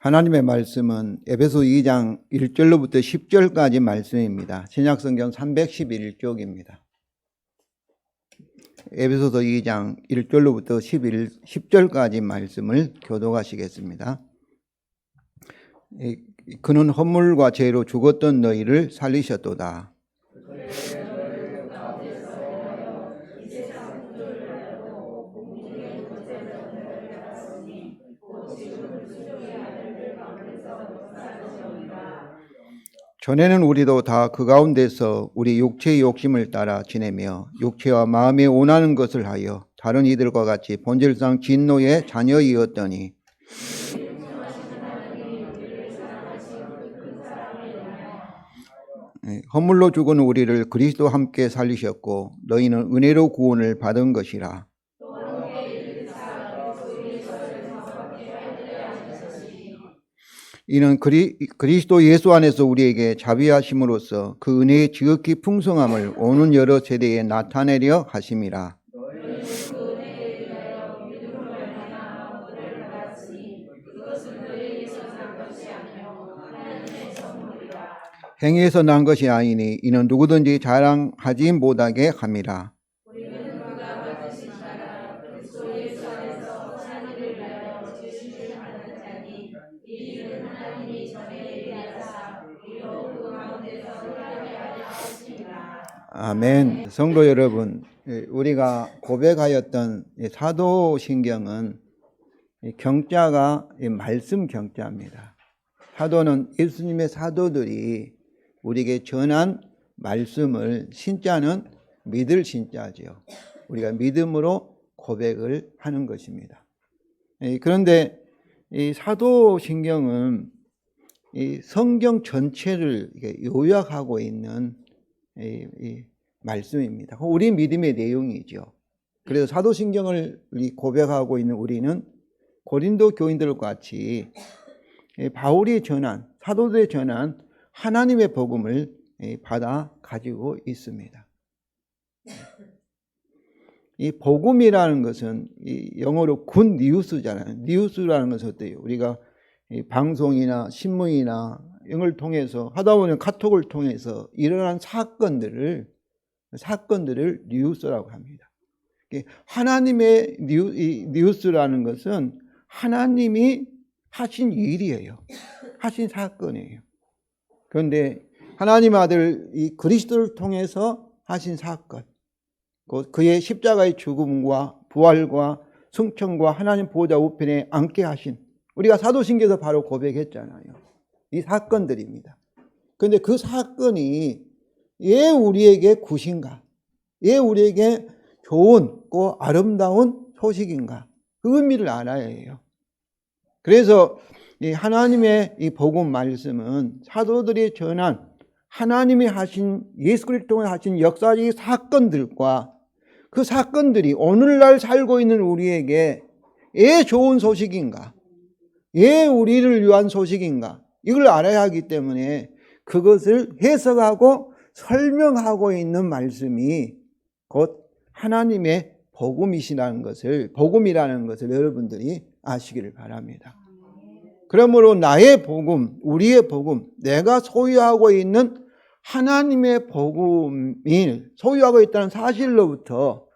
하나님의 말씀은 에베소 2장 1절로부터 10절까지 말씀입니다. 신약성경 311쪽입니다. 에베소서 2장 1절로부터 10절까지 말씀을 교독하시겠습니다. 그는 허물과 죄로 죽었던 너희를 살리셨도다. 전에는 우리도 다 그 가운데서 우리 육체의 욕심을 따라 지내며 육체와 마음에 원하는 것을 하여 다른 이들과 같이 본질상 진노의 자녀이었더니 허물로 죽은 우리를 그리스도와 함께 살리셨고 너희는 은혜로 구원을 받은 것이라. 이는 그리스도 예수 안에서 우리에게 자비하심으로써 그 은혜의 지극히 풍성함을 오는 여러 세대에 나타내려 하심이라. 행위에서 난 것이 아니니 이는 누구든지 자랑하지 못하게 함이라. 아멘. 성도 여러분, 우리가 고백하였던 사도신경은 경자가 말씀 경자입니다. 사도는 예수님의 사도들이 우리에게 전한 말씀을, 신자는 믿을 신자죠. 우리가 믿음으로 고백을 하는 것입니다. 그런데 이 사도신경은 이 성경 전체를 요약하고 있는 이 말씀입니다. 우리 믿음의 내용이죠. 그래서 사도신경을 고백하고 있는 우리는 고린도 교인들과 같이 바울이 전한, 사도들이 전한 하나님의 복음을 받아 가지고 있습니다. 이 복음이라는 것은 영어로 굿 뉴스잖아요. 뉴스라는 것은 어때요? 우리가 방송이나 신문이나 이걸 통해서 하다 보면 카톡을 통해서 일어난 사건들을 뉴스라고 합니다. 하나님의 뉴스라는 것은 하나님이 하신 일이에요. 하신 사건이에요. 그런데 하나님 아들 이 그리스도를 통해서 하신 사건, 그의 십자가의 죽음과 부활과 승천과 하나님 보좌 우편에 앉게 하신, 우리가 사도신경에서 바로 고백했잖아요. 이 사건들입니다. 그런데 그 사건이 왜 우리에게 굿인가? 왜 우리에게 좋은, 아름다운 소식인가? 그 의미를 알아야 해요. 그래서 이 하나님의 이 복음 말씀은 사도들이 전한 하나님이 하신, 예수 그리스도가 하신 역사적인 사건들과 그 사건들이 오늘날 살고 있는 우리에게 왜 좋은 소식인가? 왜 우리를 위한 소식인가? 이걸 알아야 하기 때문에 그것을 해석하고 설명하고 있는 말씀이 곧 하나님의 복음이라는 것을 여러분들이 아시기를 바랍니다. 그러므로 나의 복음, 우리의 복음, 내가 소유하고 있는 하나님의 복음이 소유하고 있다는 사실로부터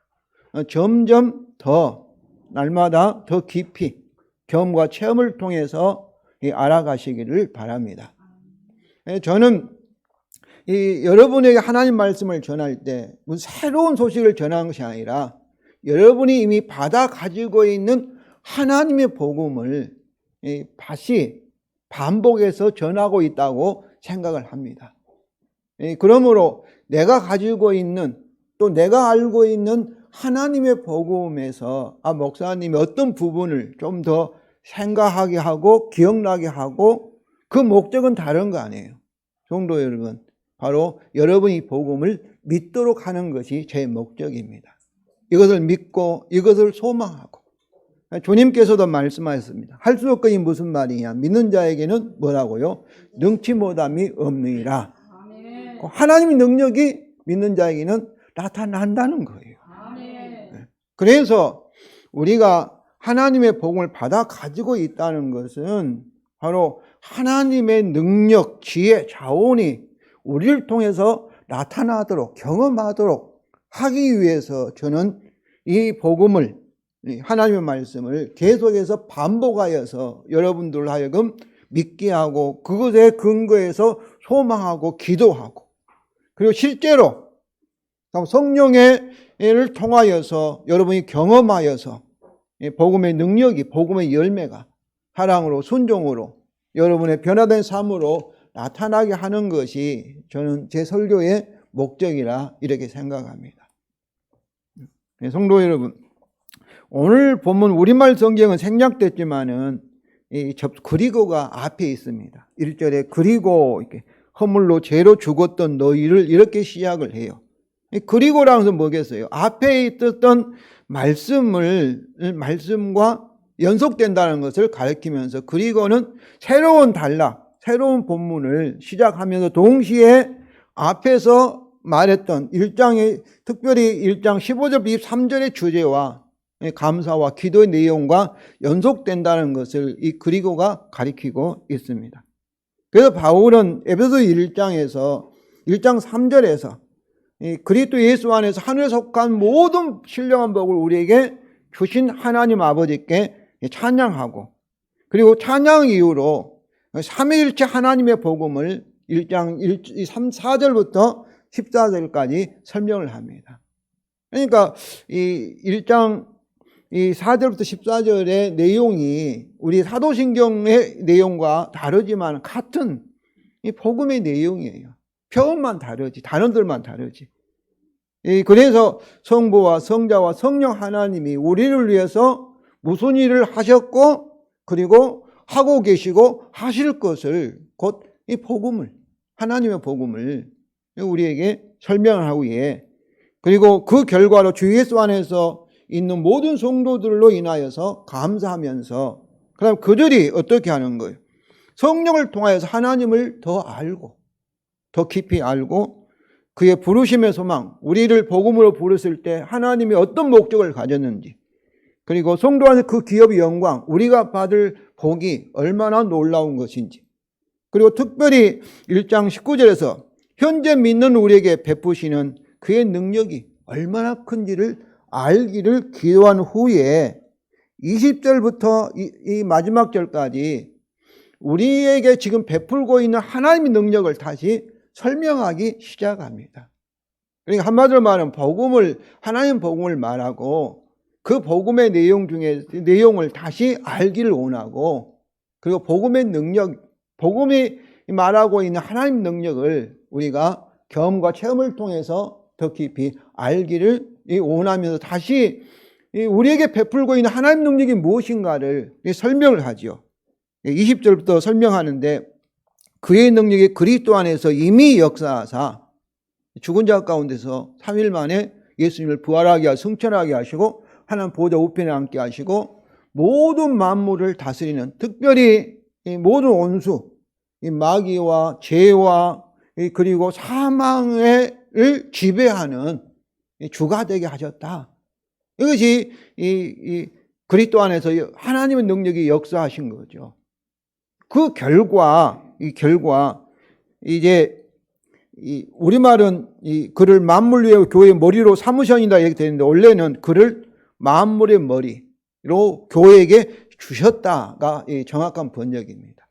점점 더 날마다 더 깊이 경험과 체험을 통해서 알아가시기를 바랍니다. 저는 여러분에게 하나님 말씀을 전할 때 새로운 소식을 전하는 것이 아니라 여러분이 이미 받아 가지고 있는 하나님의 복음을 다시 반복해서 전하고 있다고 생각을 합니다. 그러므로 내가 가지고 있는, 또 내가 알고 있는 하나님의 복음에서 목사님이 어떤 부분을 좀 더 생각하게 하고 기억나게 하고 그 목적은 다른 거 아니에요. 성도 여러분, 바로 여러분이 복음을 믿도록 하는 것이 제 목적입니다. 이것을 믿고 이것을 소망하고, 주님께서도 말씀하셨습니다. 할 수 없거니 무슨 말이냐? 믿는 자에게는 뭐라고요? 능치 못함이 없느니라. 하나님의 능력이 믿는 자에게는 나타난다는 거예요. 그래서 우리가 하나님의 복음을 받아 가지고 있다는 것은 바로 하나님의 능력, 지혜, 자원이 우리를 통해서 나타나도록, 경험하도록 하기 위해서 저는 이 복음을, 하나님의 말씀을 계속해서 반복하여서 여러분들 하여금 믿게 하고 그것에 근거해서 소망하고 기도하고, 그리고 실제로 성령의 를 통하여서 여러분이 경험하여서 복음의 능력이, 복음의 열매가 사랑으로, 순종으로, 여러분의 변화된 삶으로 나타나게 하는 것이 저는 제 설교의 목적이라 이렇게 생각합니다. 성도 여러분, 오늘 본문 우리말 성경은 생략됐지만은 그리고가 앞에 있습니다. 1절에 그리고 이렇게 허물로 죄로 죽었던 너희를 이렇게 시작을 해요. 그리고라는 것은 뭐겠어요? 앞에 있었던 말씀과 연속된다는 것을 가리키면서 그리고는 새로운 단락, 새로운 본문을 시작하면서 동시에 앞에서 말했던 1장의, 특별히 1장 15절, 23절의 주제와 감사와 기도의 내용과 연속된다는 것을 이 그리고가 가리키고 있습니다. 그래서 바울은 에베소 1장에서 1장 3절에서 그리스도 예수 안에서 하늘에 속한 모든 신령한 복을 우리에게 주신 하나님 아버지께 찬양하고, 그리고 찬양 이후로 삼위일체 하나님의 복음을 1장 4절부터 14절까지 설명을 합니다. 그러니까 이 1장 4절부터 14절의 내용이 우리 사도신경의 내용과 다르지만 같은 이 복음의 내용이에요. 표현만 다르지, 단어들만 다르지. 그래서 성부와 성자와 성령 하나님이 우리를 위해서 무슨 일을 하셨고, 그리고 하고 계시고 하실 것을, 곧 이 복음을, 하나님의 복음을 우리에게 설명하고, 그리고 그 결과로 주 예수 안에서 있는 모든 성도들로 인하여서 감사하면서, 그다음 그들이 어떻게 하는 거예요? 성령을 통하여서 하나님을 더 알고, 더 깊이 알고, 그의 부르심의 소망, 우리를 복음으로 부르실 때 하나님이 어떤 목적을 가졌는지, 그리고 성도 안에 그 기업의 영광, 우리가 받을 복이 얼마나 놀라운 것인지, 그리고 특별히 1장 19절에서 현재 믿는 우리에게 베푸시는 그의 능력이 얼마나 큰지를 알기를 기도한 후에 20절부터 이 마지막 절까지 우리에게 지금 베풀고 있는 하나님의 능력을 다시 설명하기 시작합니다. 그러니까 한마디로 말하면 복음을, 하나님 복음을 말하고 그 복음의 내용 중에 내용을 다시 알기를 원하고, 그리고 복음의 능력, 복음이 말하고 있는 하나님 능력을 우리가 경험과 체험을 통해서 더 깊이 알기를 원하면서 다시 우리에게 베풀고 있는 하나님 능력이 무엇인가를 설명을 하죠. 20절부터 설명하는데, 그의 능력이 그리스도 안에서 이미 역사하사 죽은 자 가운데서 3일 만에 예수님을 부활하게 하시고 승천하게 하시고 하나님 보좌 우편에 앉게 하시고 모든 만물을 다스리는, 특별히 이 모든 원수, 이 마귀와 죄와 그리고 사망을 지배하는 주가 되게 하셨다. 이것이 이 그리스도 안에서 하나님의 능력이 역사하신 거죠. 그 결과, 이제 우리말은 그를 만물 위에 교회의 머리로 삼으셨다 이렇게 되는데, 원래는 그를 만물의 머리로 교회에게 주셨다가 정확한 번역입니다.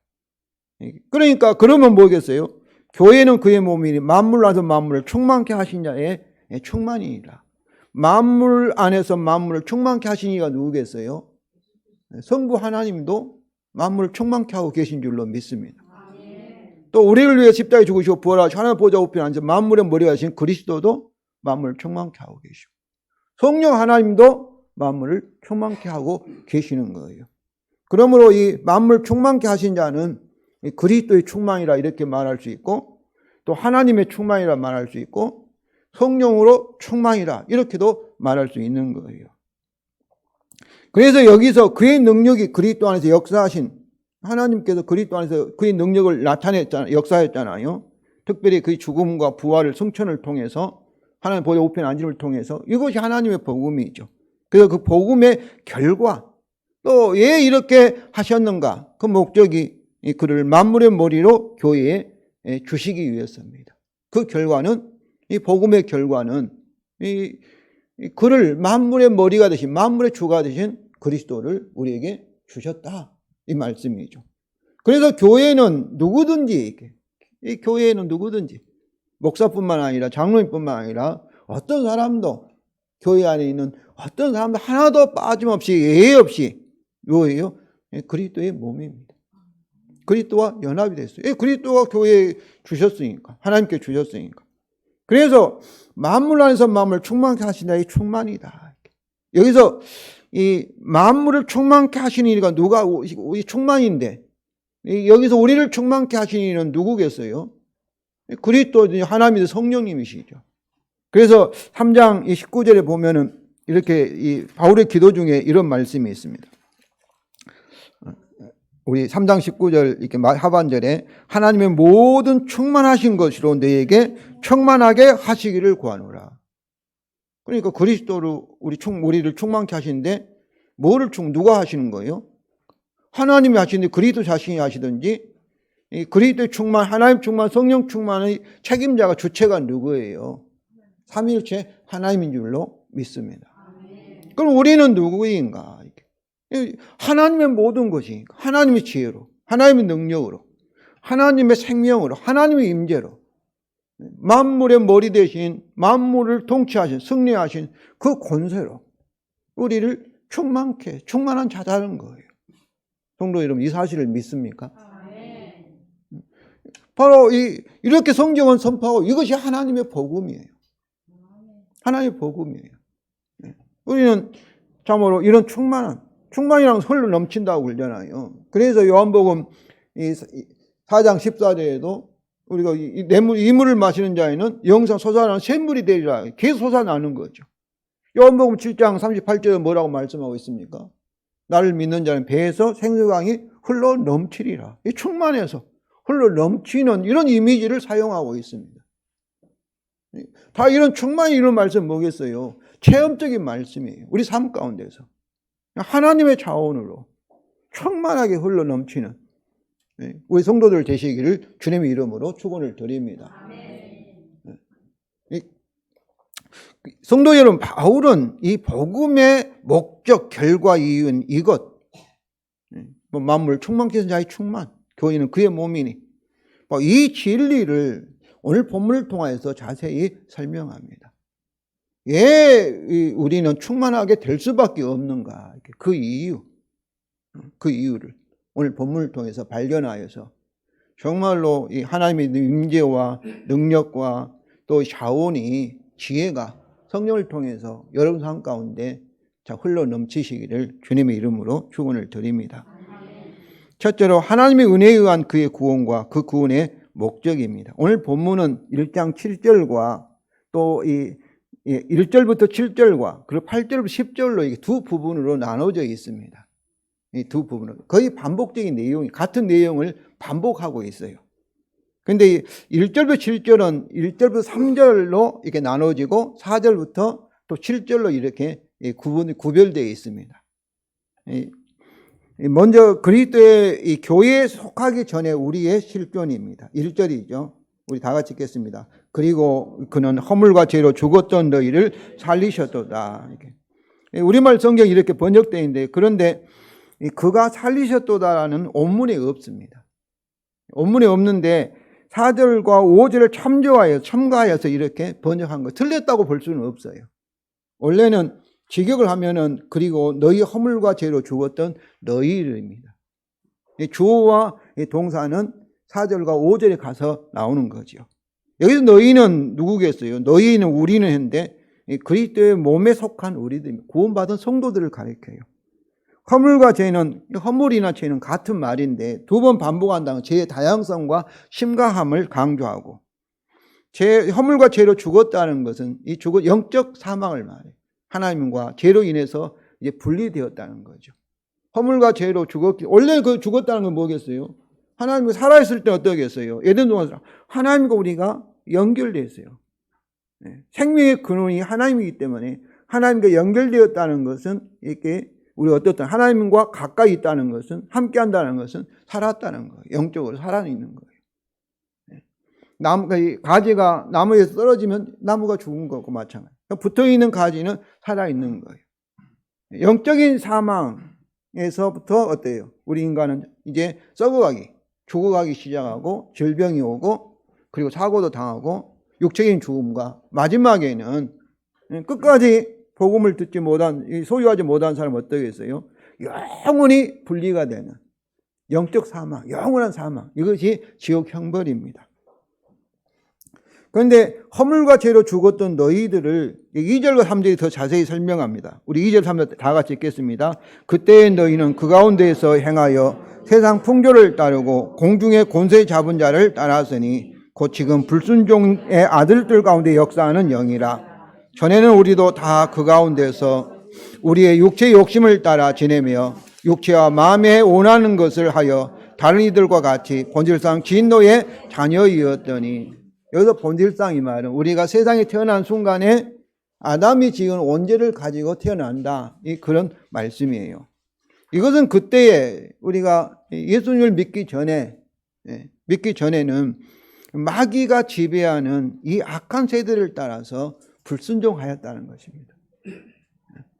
그러니까 그러면 뭐겠어요? 교회는 그의 몸이니 만물 안에서 만물을 충만케 하신 자의 충만이니라. 만물 안에서 만물을 충만케 하신 이가 누구겠어요? 성부 하나님도 만물을 충만케 하고 계신 줄로 믿습니다. 또 우리를 위해 십자가에 죽으시고 부활하시고 하나님 보좌 우편에 앉아 만물의 머리가 되신 그리스도도 만물을 충만케 하고 계시고, 성령 하나님도 만물을 충만케 하고 계시는 거예요. 그러므로 이 만물 충만케 하신 자는 그리스도의 충만이라 이렇게 말할 수 있고, 또 하나님의 충만이라 말할 수 있고, 성령으로 충만이라 이렇게도 말할 수 있는 거예요. 그래서 여기서 그의 능력이 그리스도 안에서 역사하신, 하나님께서 그리스도 안에서 그의 능력을 나타냈잖아요. 역사했잖아요. 특별히 그의 죽음과 부활을, 승천을 통해서, 하나님 보좌 우편에 앉음을 통해서, 이것이 하나님의 복음이죠. 그래서 그 복음의 결과, 또 왜 이렇게 하셨는가, 그 목적이 그를 만물의 머리로 교회에 주시기 위해서입니다. 그 결과는, 이 복음의 결과는 그를 만물의 머리가 되신, 만물의 주가 되신 그리스도를 우리에게 주셨다, 이 말씀이죠. 그래서 교회는 누구든지, 이 교회에는 누구든지, 목사뿐만 아니라 장로님뿐만 아니라 어떤 사람도, 교회 안에 있는 어떤 사람도 하나도 빠짐없이, 예외 없이 뭐예요? 그리스도의 몸입니다. 그리스도와 연합이 됐어요. 그리스도가 교회에 주셨으니까, 하나님께 주셨으니까. 그래서 만물 안에서 만물을 충만케 하신다, 이 충만이다. 여기서 이 만물을 충만케 하시는 이가 누가, 우리 충만인데, 여기서 우리를 충만케 하시는 이는 누구겠어요? 그리스도, 하나님의 성령님이시죠. 그래서 3장 19절에 보면은 이렇게 이 바울의 기도 중에 이런 말씀이 있습니다. 우리 3장 19절 이렇게 하반절에 하나님의 모든 충만하신 것으로 너에게 충만하게 하시기를 구하노라. 그러니까 그리스도로 우리를 충만케 하시는데 뭐를 누가 하시는 거예요? 하나님이 하시는데 그리스도 자신이 하시든지, 이 그리스도의 충만, 하나님 충만, 성령 충만의 책임자가, 주체가 누구예요? 삼위일체 하나님인 줄로 믿습니다. 그럼 우리는 누구인가? 하나님의 모든 것이, 하나님의 지혜로, 하나님의 능력으로, 하나님의 생명으로, 하나님의 임재로, 만물의 머리 대신 만물을 통치하신, 승리하신 그 권세로 우리를 충만케, 충만한 자다는 거예요. 성도 여러분, 이 사실을 믿습니까? 바로 이렇게 성경은 선포하고, 이것이 하나님의 복음이에요. 하나님의 복음이에요. 우리는 참으로 이런 충만이랑 흘러 넘친다고 그러잖아요. 그래서 요한복음 4장 14절에도 우리가 이물을 마시는 자에는 영상 솟아나는 샘물이 되리라, 계속 솟아나는 거죠. 요한복음 7장 38절에 뭐라고 말씀하고 있습니까? 나를 믿는 자는 배에서 생수강이 흘러 넘치리라. 이 충만해서 흘러 넘치는 이런 이미지를 사용하고 있습니다. 다 이런 충만이 이런 말씀 뭐겠어요? 체험적인 말씀이에요. 우리 삶 가운데서 하나님의 자원으로 충만하게 흘러 넘치는 우리 성도들 되시기를 주님의 이름으로 축원을 드립니다. 성도 여러분, 바울은 이 복음의 목적, 결과, 이유는 이것, 만물 충만케 하신 자의 충만, 교회는 그의 몸이니, 이 진리를 오늘 본문을 통해서 자세히 설명합니다. 왜 우리는 충만하게 될 수밖에 없는가, 그 이유를 오늘 본문을 통해서 발견하여서 정말로 이 하나님의 임재와 능력과 또 자원이, 지혜가 성령을 통해서 여러분 삶 가운데 흘러 넘치시기를 주님의 이름으로 축원을 드립니다. 첫째로 하나님의 은혜에 의한 그의 구원과 그 구원의 목적입니다. 오늘 본문은 1장 7절과 또 1절부터 7절과 그리고 8절부터 10절로 이게 두 부분으로 나눠져 있습니다. 이 두 부분은 거의 반복적인 내용이, 같은 내용을 반복하고 있어요. 근데 1절부터 7절은 1절부터 3절로 이렇게 나눠지고 4절부터 또 7절로 이렇게 구별되어 있습니다. 먼저 그리스도의 이 교회에 속하기 전에 우리의 실존입니다. 1절이죠. 우리 다 같이 읽겠습니다. 그리고 그는 허물과 죄로 죽었던 너희를 살리셨도다. 이렇게. 우리말 성경이 이렇게 번역되어 있는데, 그런데 그가 살리셨도다라는 원문에 없습니다. 원문에 없는데 4절과 5절을 첨가하여서 이렇게 번역한 거, 틀렸다고 볼 수는 없어요. 원래는 직역을 하면은 그리고 너희 허물과 죄로 죽었던 너희들입니다. 주어와 동사는 4절과 5절에 가서 나오는 거죠. 여기서 너희는 누구겠어요? 너희는, 우리는 했는데 그리스도의 몸에 속한 우리들, 구원받은 성도들을 가리켜요. 허물과 죄는, 허물이나 죄는 같은 말인데 두 번 반복한다는 죄의 다양성과 심각함을 강조하고, 허물과 죄로 죽었다는 것은 영적 사망을 말해요. 하나님과 죄로 인해서 이제 분리되었다는 거죠. 허물과 죄로 원래 그 죽었다는 건 뭐겠어요? 하나님과 살아있을 때 어떠겠어요? 에덴 동산 하나님과 우리가 연결되어 있어요. 생명의 근원이 하나님이기 때문에 하나님과 연결되었다는 것은 이렇게 우리 어떻든 하나님과 가까이 있다는 것은, 함께 한다는 것은 살았다는 거예요. 영적으로 살아있는 거예요. 가지가 나무에서 떨어지면 나무가 죽은 거고 마찬가지예요. 붙어있는 가지는 살아있는 거예요. 영적인 사망에서부터 어때요? 우리 인간은 이제 죽어가기 시작하고 질병이 오고 그리고 사고도 당하고 육체적인 죽음과 마지막에는 끝까지 복음을 듣지 못한, 소유하지 못한 사람은 어떻게 했어요? 영원히 분리가 되는 영적 사망, 영원한 사망. 이것이 지옥 형벌입니다. 그런데 허물과 죄로 죽었던 너희들을 2절과 3절이 더 자세히 설명합니다. 우리 2절, 3절 다 같이 읽겠습니다. 그때의 너희는 그 가운데에서 행하여 세상 풍조를 따르고 공중의 권세 잡은 자를 따랐으니 곧 지금 불순종의 아들들 가운데 역사하는 영이라. 전에는 우리도 다 그 가운데서 우리의 육체의 욕심을 따라 지내며 육체와 마음에 원하는 것을 하여 다른 이들과 같이 본질상 진노의 자녀이었더니, 여기서 본질상 이 말은 우리가 세상에 태어난 순간에 아담이 지은 원죄를 가지고 태어난다, 그런 말씀이에요. 이것은 그때에 우리가 예수님을 믿기 전에는 마귀가 지배하는 이 악한 세대를 따라서 불순종하였다는 것입니다.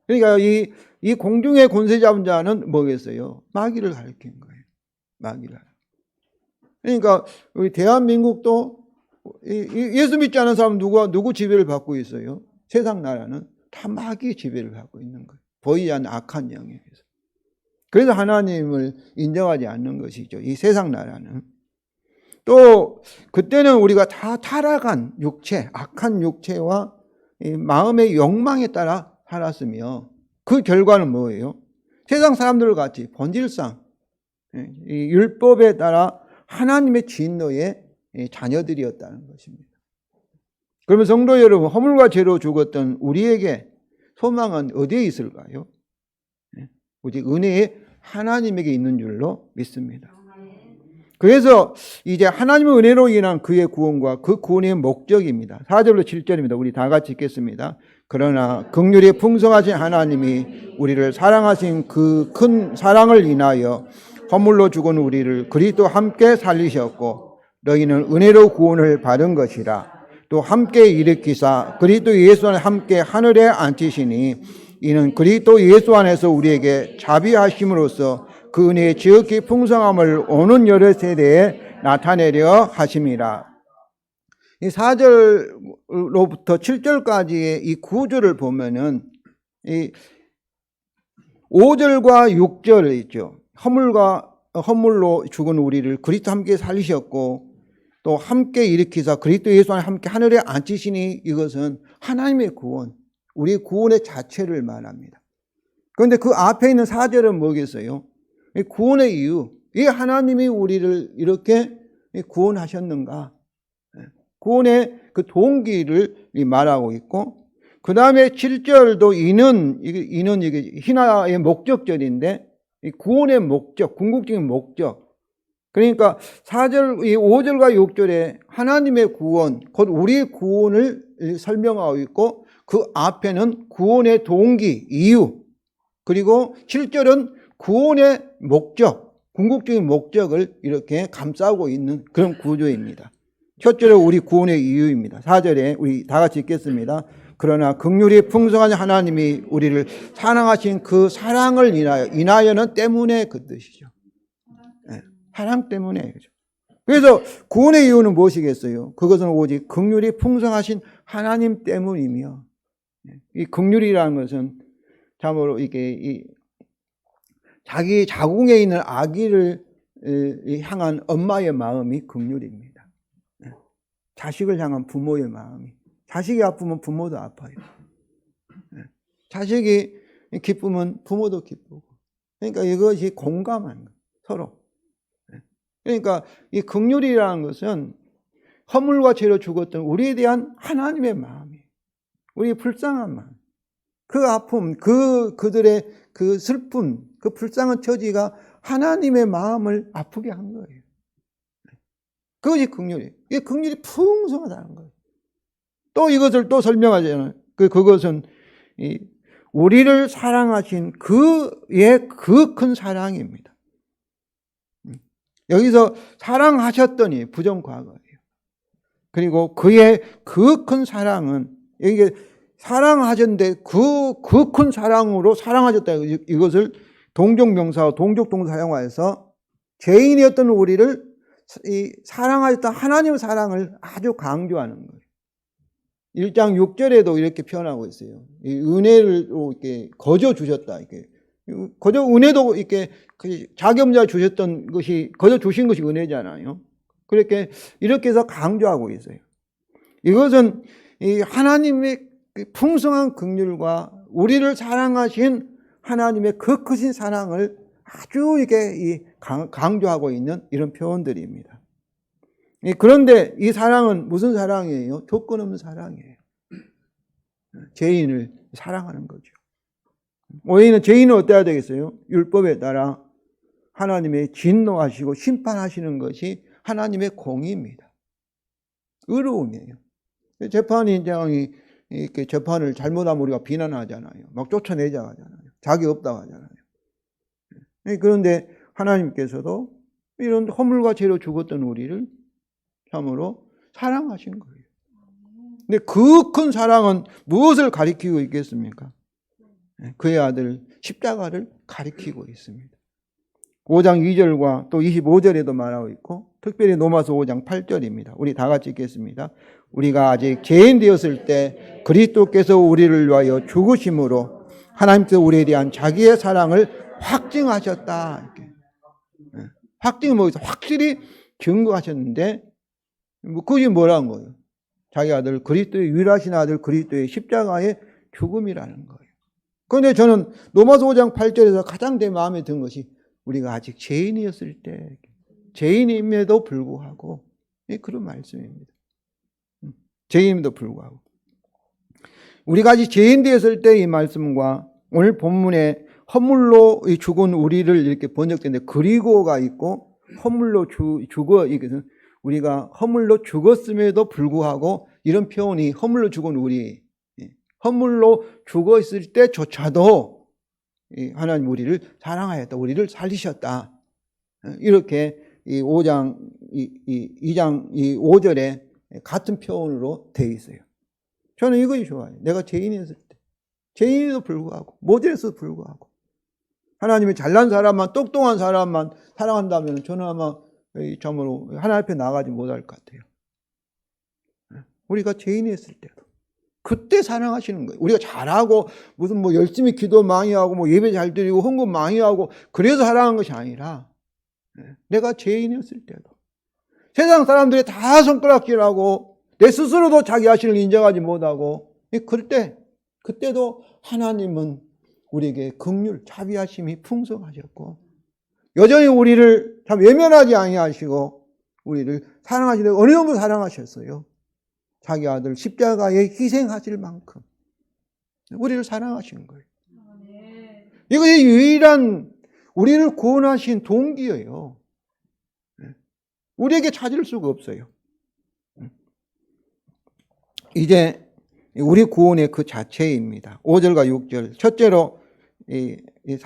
그러니까 이 공중의 권세 잡은 자는 뭐겠어요? 마귀를 가리킨 거예요. 마귀를. 그러니까 우리 대한민국도 예수 믿지 않은 사람은 누구 지배를 받고 있어요? 세상 나라는 다 마귀 지배를 받고 있는 거예요. 보이지 않는 악한 영에 의해서. 그래서 하나님을 인정하지 않는 것이죠. 이 세상 나라는. 또 그때는 우리가 다 타락한 육체, 악한 육체와 이 마음의 욕망에 따라 살았으며, 그 결과는 뭐예요? 세상 사람들 같이 본질상 이 율법에 따라 하나님의 진노의 자녀들이었다는 것입니다. 그러면 성도 여러분, 허물과 죄로 죽었던 우리에게 소망은 어디에 있을까요? 오직 은혜의 하나님에게 있는 줄로 믿습니다. 그래서 이제 하나님의 은혜로 인한 그의 구원과 그 구원의 목적입니다. 4절로 7절입니다. 우리 다 같이 읽겠습니다. 그러나 긍휼이 풍성하신 하나님이 우리를 사랑하신 그 큰 사랑을 인하여 허물로 죽은 우리를 그리스도와 함께 살리셨고, 너희는 은혜로 구원을 받은 것이라. 또 함께 일으키사 그리스도 예수 안에 함께 하늘에 앉히시니, 이는 그리스도 예수 안에서 우리에게 자비하심으로써 그 은혜의 지극히 풍성함을 오는 여러 세대에 나타내려 하심이라. 이 4절로부터 7절까지의 이 구조를 보면은 이 5절과 6절 있죠. 허물로 죽은 우리를 그리스도 함께 살리셨고, 또 함께 일으키사 그리스도 예수 안에 함께 하늘에 앉히시니, 이것은 하나님의 구원, 우리의 구원의 자체를 말합니다. 그런데 그 앞에 있는 4절은 뭐겠어요? 구원의 이유, 이 하나님이 우리를 이렇게 구원하셨는가, 구원의 그 동기를 말하고 있고, 그 다음에 7절도 이는 이게 희나의 목적절인데, 이 구원의 목적, 궁극적인 목적. 그러니까 5절과 6절에 하나님의 구원, 곧 우리의 구원을 설명하고 있고, 그 앞에는 구원의 동기, 이유, 그리고 7절은 구원의 목적, 궁극적인 목적을 이렇게 감싸고 있는 그런 구조입니다. 첫째로 우리 구원의 이유입니다. 4절에 우리 다 같이 읽겠습니다. 그러나 긍휼이 풍성한 하나님이 우리를 사랑하신 그 사랑을 인하여는 때문에, 그 뜻이죠. 네, 사랑 때문에. 그래서 구원의 이유는 무엇이겠어요? 그것은 오직 긍휼이 풍성하신 하나님 때문이며, 이 긍휼이라는 것은 참으로 이게 자기 자궁에 있는 아기를 향한 엄마의 마음이 긍휼입니다. 자식을 향한 부모의 마음이. 자식이 아프면 부모도 아파요. 자식이 기쁘면 부모도 기쁘고. 그러니까 이것이 공감하는 거예요, 서로. 그러니까 이 긍휼이라는 것은 허물과 죄로 죽었던 우리에 대한 하나님의 마음이에요. 우리의 불쌍한 마음. 그 아픔, 그들의 그 슬픔, 그 불쌍한 처지가 하나님의 마음을 아프게 한 거예요. 그것이 긍휼이에요. 이게 긍휼이 풍성하다는 거예요. 또 이것을 또 설명하잖아요. 그것은 우리를 사랑하신 그의 그 큰 사랑입니다. 여기서 사랑하셨더니 부정과거예요. 그리고 그의 그 큰 사랑은, 이게 사랑하셨는데 그 큰 사랑으로 사랑하셨다. 이것을 동족명사와 동족동사 사용하여서 죄인이었던 우리를 사랑하셨던 하나님의 사랑을 아주 강조하는 거예요. 1장 6절에도 이렇게 표현하고 있어요. 이 은혜를 이렇게 거저 주셨다. 이렇게 거저 은혜도 이렇게 자기 없는 주셨던 것이 거저 주신 것이 은혜잖아요. 그렇게 이렇게 해서 강조하고 있어요. 이것은 이 하나님의 풍성한 긍휼과 우리를 사랑하신 하나님의 그 크신 사랑을 아주 이게 강조하고 있는 이런 표현들입니다. 그런데 이 사랑은 무슨 사랑이에요? 조건 없는 사랑이에요. 죄인을 사랑하는 거죠. 우리는 죄인은 어때야 되겠어요? 율법에 따라 하나님의 진노하시고 심판하시는 것이 하나님의 공의입니다. 의로움이에요. 재판인장이 이렇게 재판을 잘못하면 우리가 비난하잖아요. 막 쫓아내자 하잖아요. 자기 없다고 하잖아요. 그런데 하나님께서도 이런 허물과 죄로 죽었던 우리를 참으로 사랑하신 거예요. 근데 그 큰 사랑은 무엇을 가리키고 있겠습니까? 그의 아들 십자가를 가리키고 있습니다. 5장 2절과 또 25절에도 말하고 있고, 특별히 로마서 5장 8절입니다. 우리 다 같이 읽겠습니다. 우리가 아직 죄인 되었을 때 그리스도께서 우리를 위하여 죽으심으로 하나님께서 우리에 대한 자기의 사랑을 확증하셨다. 이렇게. 확증은 뭐겠어요? 확실히 증거하셨는데, 그게 뭐라는 거예요? 자기 아들 그리스도의 유일하신 아들 그리스도의 십자가의 죽음이라는 거예요. 그런데 저는 로마서 5장 8절에서 가장 내 마음에 든 것이 우리가 아직 죄인이었을 때, 죄인임에도 불구하고, 그런 말씀입니다. 죄인임에도 불구하고. 우리가 아직 죄인 되었을 때 이 말씀과 오늘 본문에 허물로 죽은 우리를 이렇게 번역되는데, 그리고가 있고 허물로 죽어, 이것은 우리가 허물로 죽었음에도 불구하고, 이런 표현이 허물로 죽은 우리, 허물로 죽어 있을 때조차도 하나님 우리를 사랑하였다, 우리를 살리셨다. 이렇게 이 5장, 2장 5절에 같은 표현으로 되어 있어요. 저는 이것이 좋아요. 내가 죄인이었을 때, 죄인에도 불구하고, 모델에서도 불구하고, 하나님이 잘난 사람만, 똑똑한 사람만 사랑한다면 저는 아마 참으로 하나님 앞에 나가지 못할 것 같아요. 우리가 죄인이었을 때도 그때 사랑하시는 거예요. 우리가 잘하고 무슨 뭐 열심히 기도 많이 하고 뭐 예배 잘 드리고 헌금 많이 하고 그래서 사랑한 것이 아니라, 내가 죄인이었을 때도, 세상 사람들이 다 손가락질하고 내 스스로도 자기 자신을 인정하지 못하고, 그때도 하나님은 우리에게 긍휼, 자비하심이 풍성하셨고, 여전히 우리를 참 외면하지 아니하시고 우리를 사랑하시는데 어느 정도 사랑하셨어요. 자기 아들 십자가에 희생하실 만큼 우리를 사랑하신 거예요. 이것이 유일한 우리를 구원하신 동기예요. 우리에게 찾을 수가 없어요. 이제 우리 구원의 그 자체입니다. 5절과 6절. 첫째로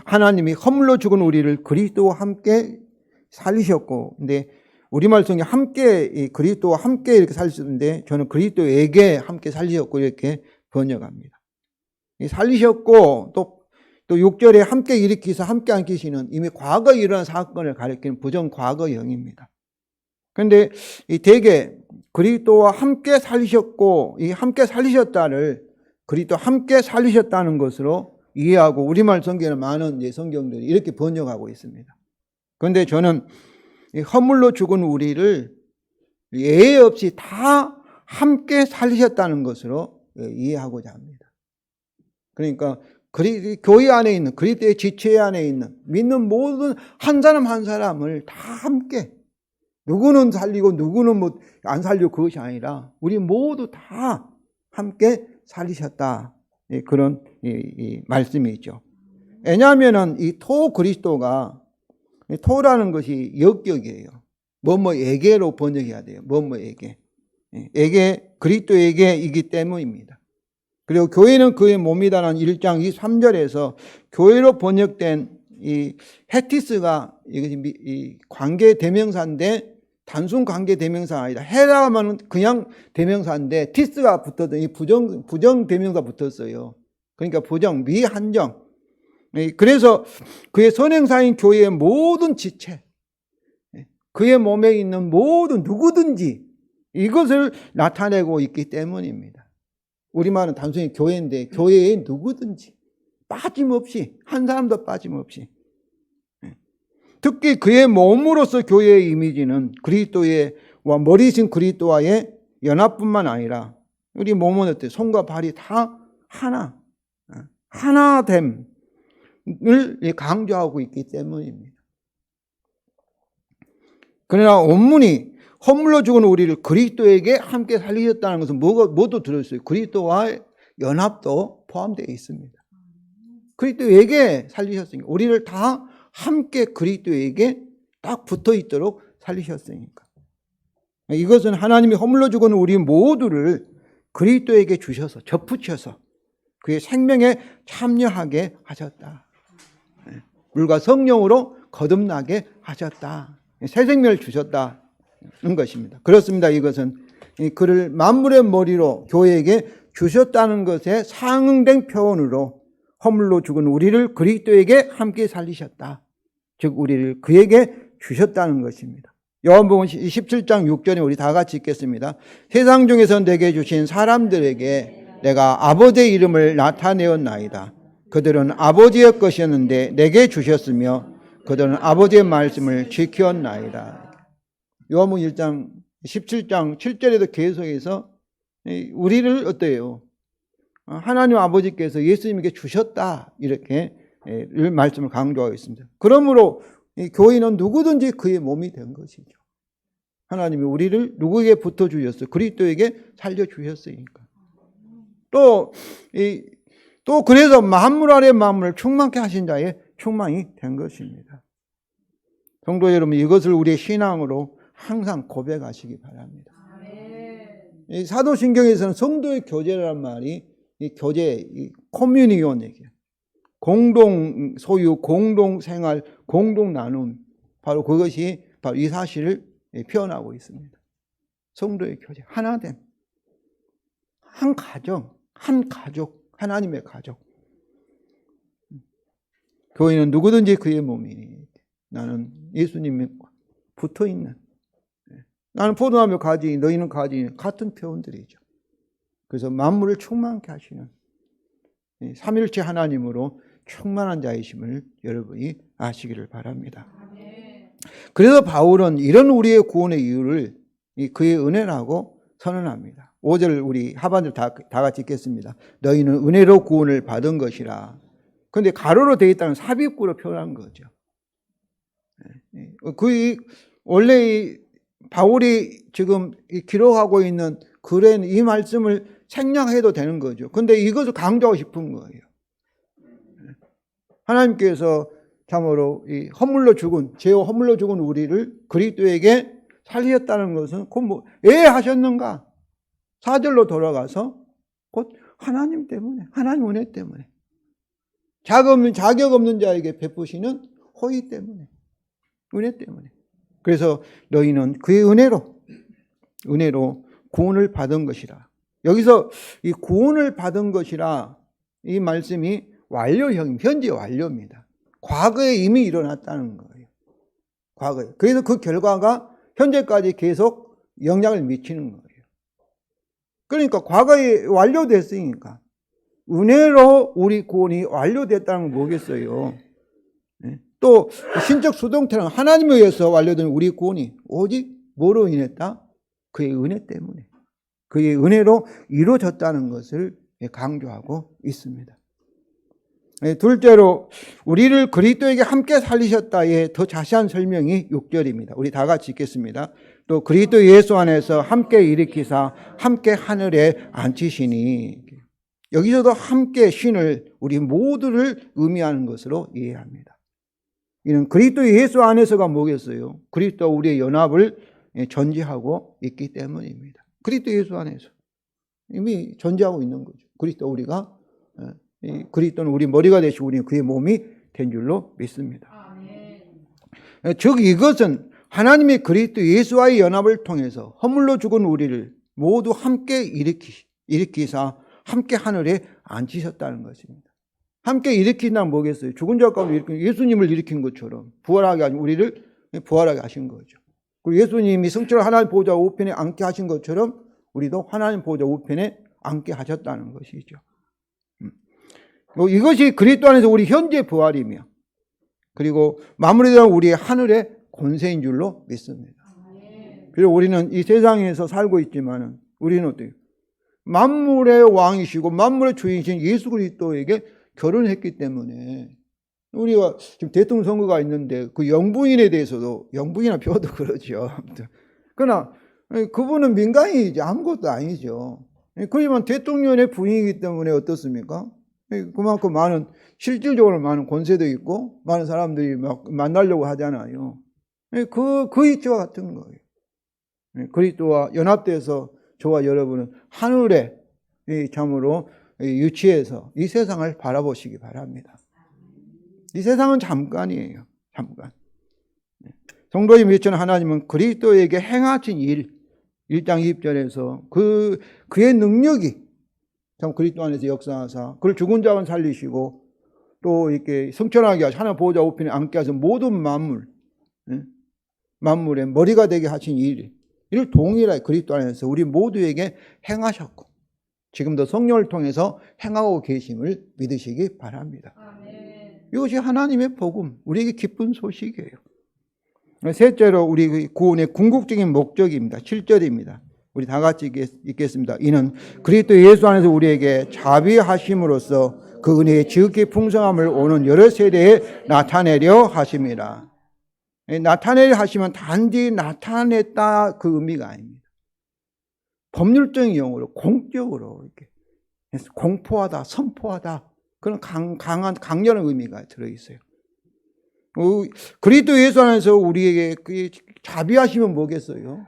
하나님이 허물로 죽은 우리를 그리스도와 함께 살리셨고, 근데 우리말 성경에 함께, 그리스도와 함께 이렇게 살리셨는데, 저는 그리스도에게 함께 살리셨고 이렇게 번역합니다. 살리셨고, 또 6절에 함께 일으키사 함께 안기시는, 이미 과거에 일어난 사건을 가리키는 부정 과거형입니다. 그런데 대개 그리스도와 함께 살리셨고, 이 함께 살리셨다를 그리스도 함께 살리셨다는 것으로 이해하고, 우리말 성경에는 많은 성경들이 이렇게 번역하고 있습니다. 그런데 저는 허물로 죽은 우리를 예외 없이 다 함께 살리셨다는 것으로 이해하고자 합니다. 그러니까 교회 안에 있는, 그리스도의 지체 안에 있는 믿는 모든 한 사람 한 사람을 다 함께, 누구는 살리고 누구는 뭐 안 살리고 그것이 아니라 우리 모두 다 함께 살리셨다. 그런 말씀이죠. 왜냐하면 이 그리스도가, 토라는 것이 역격이에요. 뭐뭐에게로 번역해야 돼요. 뭐뭐에게. 그리스도에게이기 때문입니다. 그리고 교회는 그의 몸이다라는 1장 23절에서 교회로 번역된 이 헤티스가 이것이 이 관계 대명사인데 단순 관계 대명사가 아니다. 헤라면 그냥 대명사인데 티스가 붙었더니 부정 대명사 붙었어요. 그러니까 부정, 미한정. 그래서 그의 선행사인 교회의 모든 지체, 그의 몸에 있는 모든 누구든지 이것을 나타내고 있기 때문입니다. 우리말은 단순히 교회인데 교회의 누구든지 빠짐없이, 한 사람도 빠짐없이. 특히 그의 몸으로서 교회의 이미지는 그리스도의 머리신 그리스도와의 연합뿐만 아니라 우리 몸은 어때요? 손과 발이 다 하나됨을 강조하고 있기 때문입니다. 그러나 원문이 허물로 죽은 우리를 그리스도에게 함께 살리셨다는 것은 뭐도 들어있어요? 그리스도와의 연합도 포함되어 있습니다. 그리스도에게 살리셨으니까 우리를 다 함께 그리스도에게 딱 붙어 있도록 살리셨으니까. 이것은 하나님이 허물로 죽은 우리 모두를 그리스도에게 주셔서 접붙여서 그의 생명에 참여하게 하셨다. 물과 성령으로 거듭나게 하셨다. 새 생명을 주셨다는 것입니다. 그렇습니다. 이것은 그를 만물의 머리로 교회에게 주셨다는 것에 상응된 표현으로 허물로 죽은 우리를 그리스도에게 함께 살리셨다. 즉 우리를 그에게 주셨다는 것입니다. 요한복음 17장 6절에 우리 다 같이 읽겠습니다. 세상 중에서 내게 주신 사람들에게 내가 아버지의 이름을 나타내었나이다. 그들은 아버지의 것이었는데 내게 주셨으며 그들은 아버지의 말씀을 지켰나이다. 요한복음 1장 17장 7절에도 계속해서 우리를 어때요? 하나님 아버지께서 예수님에게 주셨다 이렇게 말씀을 강조하고 있습니다. 그러므로 교회는 누구든지 그의 몸이 된 것이죠. 하나님이 우리를 누구에게 붙어주셨어요? 그리스도에게 살려주셨으니까. 또 그래서 만물 아래 만물을 충만케 하신 자의 충만이 된 것입니다. 성도 여러분, 이것을 우리의 신앙으로 항상 고백하시기 바랍니다. 이 사도신경에서는 성도의 교제라는 말이 이 교제, 이 커뮤니온 얘기예요. 공동 소유, 공동 생활, 공동 나눔. 바로 그것이 바로 이 사실을 표현하고 있습니다. 성도의 교제, 하나됨. 한 가정, 하나님의 가족. 교회는 누구든지 그의 몸이니 나는 예수님에 붙어 있는, 나는 포도나무 가지, 너희는 가지, 같은 표현들이죠. 그래서 만물을 충만케 하시는 삼일체 하나님으로 충만한 자이심을 여러분이 아시기를 바랍니다. 그래서 바울은 이런 우리의 구원의 이유를 그의 은혜라고 선언합니다. 5절 우리 하반절 다 같이 읽겠습니다. 너희는 은혜로 구원을 받은 것이라. 그런데 가로로 되어 있다는 삽입구로 표현한 거죠. 원래 바울이 지금 기록하고 있는 글에는 이 말씀을 생략해도 되는 거죠. 근데 이것을 강조하고 싶은 거예요. 하나님께서 참으로 이 죄와 허물로 죽은 우리를 그리스도에게 살리셨다는 것은 왜 하셨는가? 4절로 돌아가서 곧 하나님 때문에, 하나님 은혜 때문에, 자격 없는 자에게 베푸시는 호의 때문에, 은혜 때문에. 그래서 너희는 그의 은혜로 구원을 받은 것이라. 여기서 이 구원을 받은 것이라 이 말씀이 완료형, 현재 완료입니다. 과거에 이미 일어났다는 거예요. 과거에. 그래서 그 결과가 현재까지 계속 영향을 미치는 거예요. 그러니까 과거에 완료됐으니까 은혜로 우리 구원이 완료됐다는 건 뭐겠어요? 또 신적 수동태는 하나님에 의해서 완료된 우리 구원이 오직 뭐로 인했다? 그의 은혜 때문에, 그의 은혜로 이루어졌다는 것을 강조하고 있습니다. 둘째로 우리를 그리스도에게 함께 살리셨다의 더 자세한 설명이 6절입니다. 우리 다 같이 읽겠습니다. 또 그리스도 예수 안에서 함께 일으키사 함께 하늘에 앉히시니. 여기서도 함께 신을 우리 모두를 의미하는 것으로 이해합니다. 이는 그리스도 예수 안에서가 뭐겠어요? 그리스도와 우리의 연합을 전제하고 있기 때문입니다. 그리스도 예수 안에서 이미 전제하고 있는 거죠. 그리스도 우리가 이 그리스도는 우리 머리가 되시고 우리는 그의 몸이 된 줄로 믿습니다. 즉 이것은 하나님의 그리스도 예수와의 연합을 통해서 허물로 죽은 우리를 모두 함께 일으키사 함께 하늘에 앉히셨다는 것입니다. 함께 일으킨다는 뭐겠어요? 죽은 자 가운데 일으킨 예수님을 일으킨 것처럼 부활하게 하신 우리를 부활하게 하신 거죠. 그리고 예수님이 성취를 하나님 보호자 우편에 앉게 하신 것처럼 우리도 하나님 보호자 우편에 앉게 하셨다는 것이죠. 이것이 그리스도 안에서 우리 현재 부활이며 그리고 마무리되는 우리의 하늘의 권세인 줄로 믿습니다. 그리고 우리는 이 세상에서 살고 있지만 우리는 어때요? 만물의 왕이시고 만물의 주인이신 예수 그리스도에게 결혼했기 때문에 우리가 지금 대통령 선거가 있는데 그 영부인에 대해서도 영부인이나 표도 그러죠. 그러나 그분은 민간인이지 아무것도 아니죠. 그렇지만 대통령의 부인이기 때문에 어떻습니까? 그만큼 많은 실질적으로 많은 권세도 있고 많은 사람들이 막 만나려고 하잖아요. 그 이치와 같은 거예요. 그리스도와 연합돼서 저와 여러분은 하늘에 참으로 유치해서 이 세상을 바라보시기 바랍니다. 이 세상은 잠깐이에요. 잠깐. 성도의 미천 하나님은 그리스도에게 행하신 일 1장 2절에서 그의 능력이 참 그리스도 안에서 역사하사 그를 죽은 자는 살리시고 또 이렇게 성천하게 하시고 하나님 보호자 우편에 앉게 하셔서 모든 만물의 머리가 되게 하신 이를 동일하게 그리스도 안에서 우리 모두에게 행하셨고 지금도 성령을 통해서 행하고 계심을 믿으시기 바랍니다. 이것이 하나님의 복음, 우리에게 기쁜 소식이에요. 셋째로 우리 구원의 궁극적인 목적입니다. 7절입니다. 우리 다 같이 읽겠습니다. 이는 그리스도 예수 안에서 우리에게 자비하심으로써 그 은혜의 지극히 풍성함을 오는 여러 세대에 나타내려 하심이라. 나타내려 하시면 단지 나타냈다 그 의미가 아닙니다. 법률적인 용어로 공적으로 이렇게 공포하다, 선포하다 그런 강렬한 의미가 들어있어요. 그리스도 예수 안에서 우리에게 자비하시면 뭐겠어요?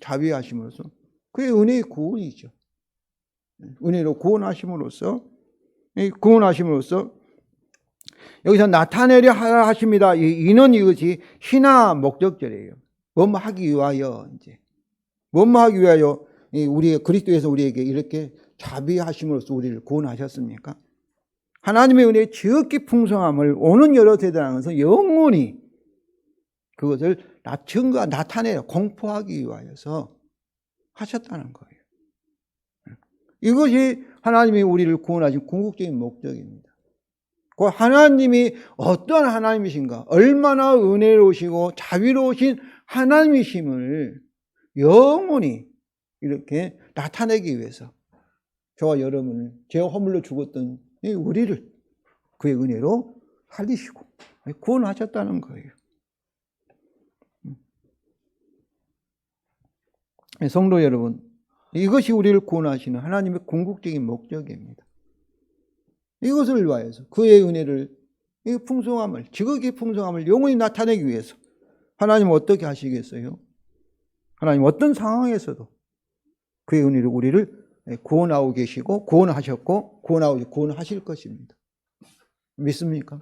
자비하심으로써 그의 은혜의 구원이죠. 은혜로 구원하심으로써 여기서 나타내려 하십니다. 이는 이것이 신화 목적절이에요. 뭐뭐 하기 위하여 우리의 그리스도에서 우리에게 이렇게 자비하심으로써 우리를 구원하셨습니까? 하나님의 은혜의 지극히 풍성함을 오는 여러 세대라면서 영원히 그것을 나타내려 공포하기 위하여서 하셨다는 거예요. 이것이 하나님이 우리를 구원하신 궁극적인 목적입니다. 그 하나님이 어떤 하나님이신가, 얼마나 은혜로우시고 자비로우신 하나님이심을 영원히 이렇게 나타내기 위해서 저와 여러분을 죄와 허물로 죽었던 우리를 그의 은혜로 살리시고 구원하셨다는 거예요. 성도 여러분, 이것이 우리를 구원하시는 하나님의 궁극적인 목적입니다. 이것을 위하여서 그의 은혜를, 이 풍성함을, 지극히 풍성함을 영원히 나타내기 위해서 하나님은 어떻게 하시겠어요? 하나님 어떤 상황에서도 그의 은혜로 우리를 구원하고 계시고 구원하셨고 구원하실 것입니다. 믿습니까?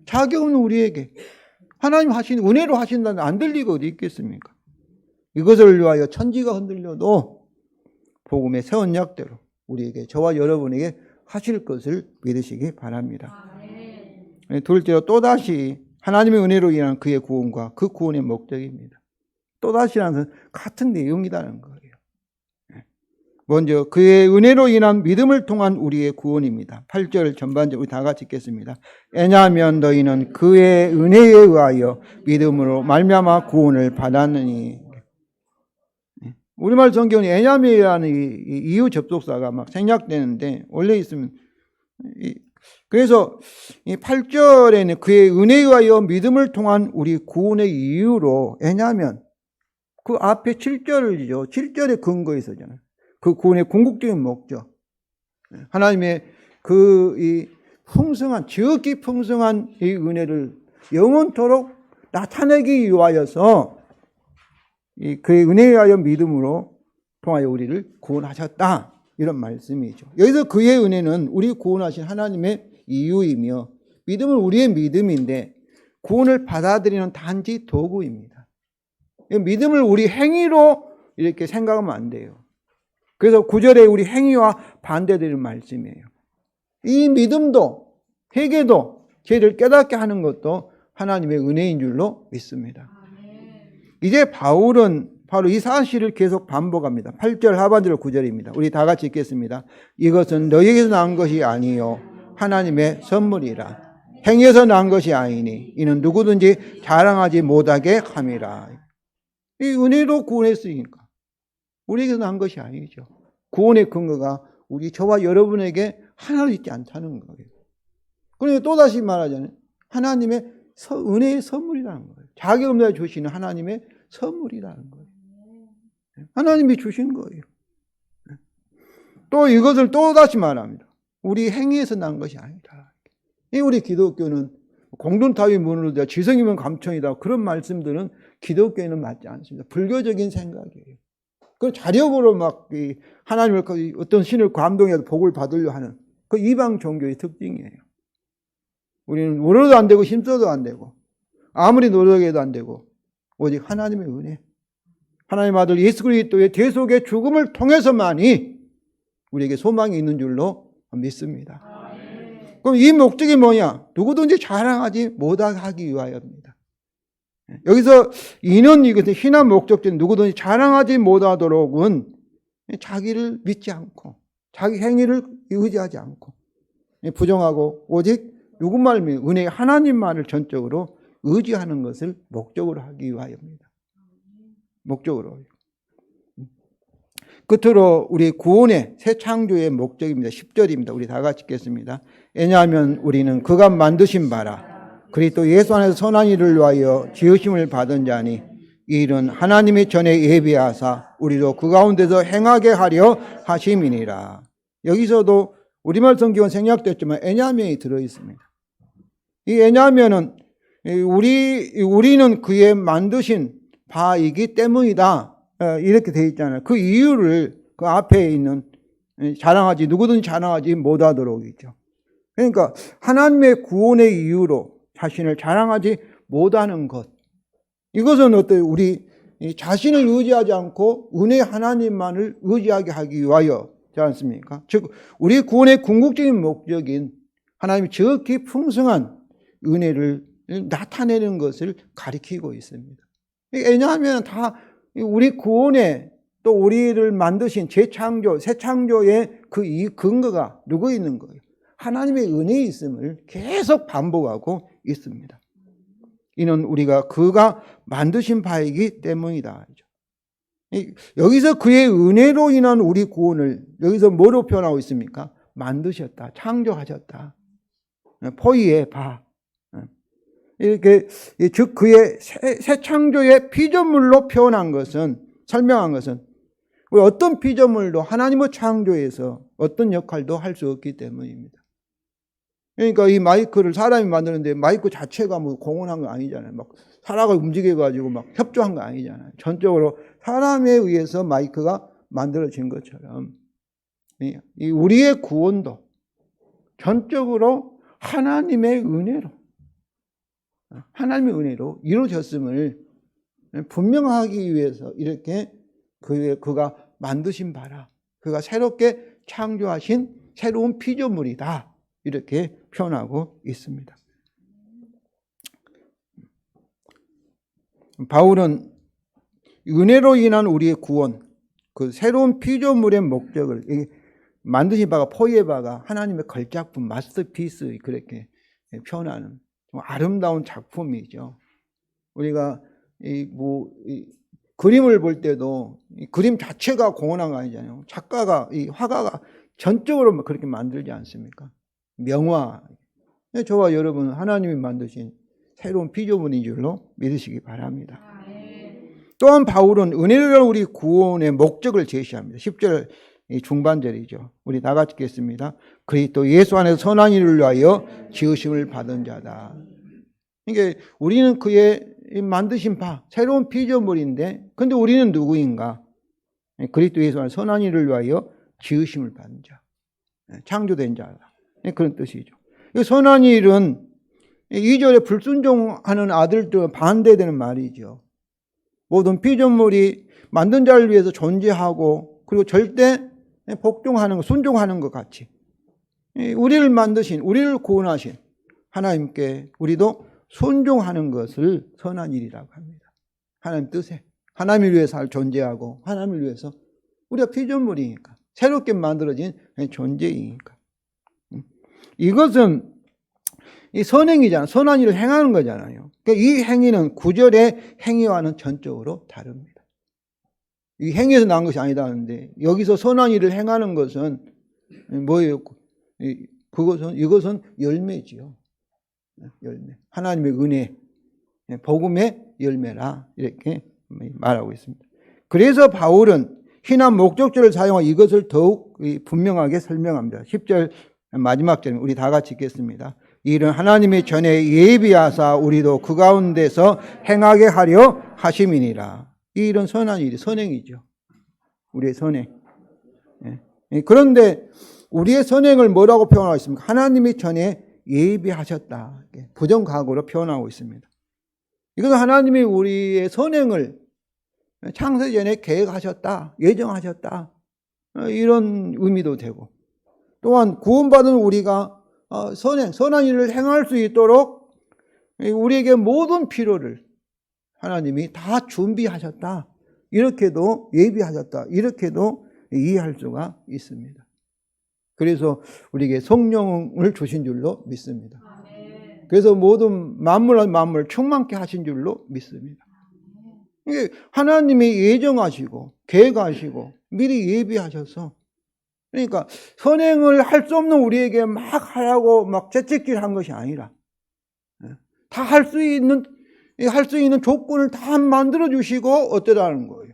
자격 없는 우리에게 하나님 하신 은혜로 하신다는 안 될 리가 어디 있겠습니까? 이것을 위하여 천지가 흔들려도 복음의 새 언약대로 우리에게 저와 여러분에게 하실 것을 믿으시기 바랍니다. 둘째로 또다시 하나님의 은혜로 인한 그의 구원과 그 구원의 목적입니다. 또다시라는 같은 내용이라는 거예요. 먼저 그의 은혜로 인한 믿음을 통한 우리의 구원입니다. 8절 전반절 우리 다 같이 읽겠습니다. 왜냐하면 너희는 그의 은혜에 의하여 믿음으로 말미암아 구원을 받았느니. 우리말 성경은 왜냐하면이라는 이 이유 접속사가 막 생략되는데 원래 있으면 그래서 이 8절에는 그의 은혜에 의하여 믿음을 통한 우리 구원의 이유로 왜냐하면 그 앞에 7절이죠. 7절의 근거에 있었잖아요. 그 구원의 궁극적인 목적. 하나님의 이 풍성한, 지극히 풍성한 이 은혜를 영원토록 나타내기 위하여서 그의 은혜에 의하여 믿음으로 통하여 우리를 구원하셨다. 이런 말씀이죠. 여기서 그의 은혜는 우리 구원하신 하나님의 이유이며 믿음은 우리의 믿음인데 구원을 받아들이는 단지 도구입니다. 믿음을 우리 행위로 이렇게 생각하면 안 돼요. 그래서 9절에 우리 행위와 반대되는 말씀이에요. 이 믿음도 회개도 죄를 깨닫게 하는 것도 하나님의 은혜인 줄로 믿습니다. 이제 바울은 바로 이 사실을 계속 반복합니다. 8절 하반절 9절입니다. 우리 다 같이 읽겠습니다. 이것은 너희에게서 난 것이 아니요 하나님의 선물이라. 행위에서 난 것이 아니니 이는 누구든지 자랑하지 못하게 함이라. 이 은혜로 구원했으니까 우리에게서 난 것이 아니죠. 구원의 근거가 우리 저와 여러분에게 하나도 있지 않다는 거예요. 그러니까 또다시 말하자면 하나님의 은혜의 선물이라는 거예요. 자기 없는 주시는 하나님의 선물이라는 거예요. 하나님이 주신 거예요. 또 이것을 또다시 말합니다. 우리 행위에서 난 것이 아니다. 우리 기독교는 공동타위 문으로 지성이면 감천이다. 그런 말씀들은 기독교에는 맞지 않습니다. 불교적인 생각이에요. 그 자력으로 막 하나님을 어떤 신을 감동해서 복을 받으려 하는 그 이방 종교의 특징이에요. 우리는 울어도 안 되고 힘써도 안 되고 아무리 노력해도 안 되고 오직 하나님의 은혜, 하나님의 아들 예수 그리스도의 대속의 죽음을 통해서만이 우리에게 소망이 있는 줄로 믿습니다. 그럼 이 목적이 뭐냐? 누구든지 자랑하지 못하게 하기 위하여입니다. 여기서 이는 이것은 신한 목적지는 누구든지 자랑하지 못하도록은 자기를 믿지 않고 자기 행위를 의지하지 않고 부정하고 오직 누구만을 은혜의 하나님만을 전적으로 의지하는 것을 목적으로 하기 위하여입니다. 목적으로. 끝으로 우리 구원의 새 창조의 목적입니다. 10절입니다. 우리 다 같이 읽겠습니다. 왜냐하면 우리는 그가 만드신 바라 그리스도 예수 안에서 선한 일을 위하여 지으심을 받은 자니 이 일은 하나님이 전에 예비하사 우리도 그 가운데서 행하게 하려 하심이니라. 여기서도 우리말 성경은 생략됐지만 왜냐하면이 들어있습니다. 이 왜냐하면은 우리는 그의 만드신 바이기 때문이다. 이렇게 되어 있잖아요. 그 이유를 그 앞에 있는 누구든지 자랑하지 못하도록 있죠. 그러니까 하나님의 구원의 이유로 자신을 자랑하지 못하는 것. 이것은 어때요? 우리 자신을 의지하지 않고 은혜 하나님만을 의지하게 하기 위하여지 않습니까? 즉 우리 구원의 궁극적인 목적인 하나님의 지극히 풍성한 은혜를 나타내는 것을 가리키고 있습니다. 왜냐하면 다 우리 구원에 또 우리를 만드신 재창조, 새 창조의 이 근거가 누구 있는 거예요? 하나님의 은혜에 있음을 계속 반복하고 있습니다. 이는 우리가 그가 만드신 바이기 때문이다. 여기서 그의 은혜로 인한 우리 구원을 여기서 뭐로 표현하고 있습니까? 만드셨다, 창조하셨다. 포이의 바. 이렇게 즉 그의 새 창조의 피조물로 표현한 것은 설명한 것은 우리 어떤 피조물도 하나님의 창조에서 어떤 역할도 할 수 없기 때문입니다. 그러니까 이 마이크를 사람이 만드는데 마이크 자체가 뭐 공헌한 거 아니잖아요. 막 사람을 움직여가지고 막 협조한 거 아니잖아요. 전적으로 사람에 의해서 마이크가 만들어진 것처럼 이 우리의 구원도 전적으로 하나님의 은혜로 이루어졌음을 분명하기 위해서 이렇게 그가 만드신 바라, 그가 새롭게 창조하신 새로운 피조물이다. 이렇게 표현하고 있습니다. 바울은 은혜로 인한 우리의 구원, 그 새로운 피조물의 목적을 만드신 바가 포이의 바가 하나님의 걸작품, 마스터피스 그렇게 표현하는 아름다운 작품이죠. 우리가 그림을 볼 때도 그림 자체가 공헌한 거 아니잖아요. 작가가 화가가 전적으로 그렇게 만들지 않습니까? 명화. 저와 여러분은 하나님이 만드신 새로운 피조물인 줄로 믿으시기 바랍니다. 또한 바울은 은혜로 우리 구원의 목적을 제시합니다. 10절 중반절이죠. 우리 다 같이 읽겠습니다. 그리스도 예수 안에서 선한 일을 위하여 지으심을 받은 자다. 이게 우리는 그의 만드신 바, 새로운 피조물인데, 근데 우리는 누구인가? 그리스도 예수 안에서 선한 일을 위하여 지으심을 받은 자, 창조된 자다. 그런 뜻이죠. 선한 일은 2절에 불순종하는 아들들 반대되는 말이죠. 모든 피조물이 만든 자를 위해서 존재하고 그리고 절대 복종하는 것, 순종하는 것 같이 우리를 만드신, 우리를 구원하신 하나님께 우리도 순종하는 것을 선한 일이라고 합니다. 하나님 뜻에, 하나님을 위해서 존재하고 하나님을 위해서 우리가 피조물이니까 새롭게 만들어진 존재이니까 이것은 이 선행이잖아요. 선한 일을 행하는 거잖아요. 그러니까 이 행위는 구절의 행위와는 전적으로 다릅니다. 이 행위에서 나온 것이 아니다는데 여기서 선한 일을 행하는 것은 뭐예요? 이것은 열매지요. 열매. 하나님의 은혜, 복음의 열매라 이렇게 말하고 있습니다. 그래서 바울은 희난 목적절을 사용하여 이것을 더욱 분명하게 설명합니다. 10절 마지막 절 우리 다 같이 읽겠습니다. 이는 하나님의 전에 예비하사 우리도 그 가운데서 행하게 하려 하심이니라. 이 일은 선한 일이 선행이죠. 우리의 선행. 그런데 우리의 선행을 뭐라고 표현하고 있습니까? 하나님이 전에 예비하셨다. 부정각오로 표현하고 있습니다. 이것은 하나님이 우리의 선행을 창세전에 계획하셨다, 예정하셨다. 이런 의미도 되고 또한 구원받은 우리가 선한 일을 행할 수 있도록 우리에게 모든 필요를 하나님이 다 준비하셨다. 이렇게도 예비하셨다. 이렇게도 이해할 수가 있습니다. 그래서 우리에게 성령을 주신 줄로 믿습니다. 그래서 모든 만물 충만케 하신 줄로 믿습니다. 이게 하나님이 예정하시고 계획하시고 미리 예비하셔서 그러니까 선행을 할 수 없는 우리에게 막 하라고 막 채찍질한 것이 아니라 다 할 수 있는 조건을 다 만들어 주시고 어떠다는 거예요.